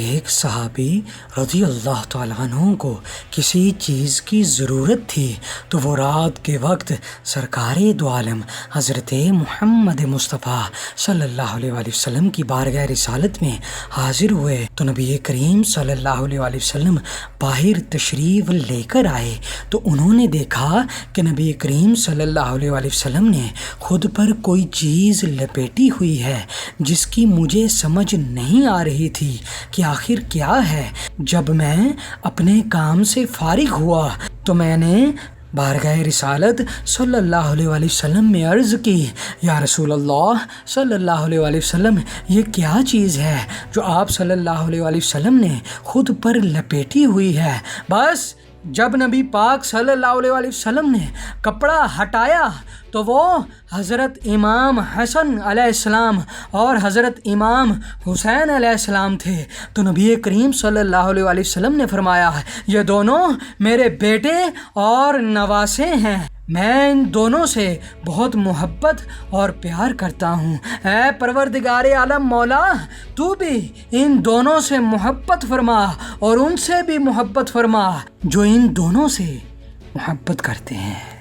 ایک صحابی رضی اللہ تعالیٰ عنہ کو کسی چیز کی ضرورت تھی تو وہ رات کے وقت سرکار دو عالم حضرت محمد مصطفیٰ صلی اللہ علیہ وآلہ وسلم کی بارگاہ رسالت میں حاضر ہوئے تو نبی کریم صلی اللہ علیہ وآلہ وسلم باہر تشریف لے کر آئے تو انہوں نے دیکھا کہ نبی کریم صلی اللہ علیہ وآلہ وسلم نے خود پر کوئی چیز لپیٹی ہوئی ہے جس کی مجھے سمجھ نہیں آ رہی تھی کہ آخر کیا ہے۔ جب میں اپنے کام سے فارغ ہوا تو میں نے بارگاہ رسالت صلی اللہ علیہ وآلہ وسلم میں عرض کی، یا رسول اللہ صلی اللہ علیہ وآلہ وسلم، یہ کیا چیز ہے جو آپ صلی اللہ علیہ وآلہ وسلم نے خود پر لپیٹی ہوئی ہے؟ بس جب نبی پاک صلی اللہ علیہ وآلہ وسلم نے کپڑا ہٹایا تو وہ حضرت امام حسن علیہ السلام اور حضرت امام حسین علیہ السلام تھے۔ تو نبی کریم صلی اللہ علیہ وآلہ وسلم نے فرمایا، یہ دونوں میرے بیٹے اور نواسے ہیں، میں ان دونوں سے بہت محبت اور پیار کرتا ہوں۔ اے پروردگار عالم مولا، تو بھی ان دونوں سے محبت فرما اور ان سے بھی محبت فرما جو ان دونوں سے محبت کرتے ہیں۔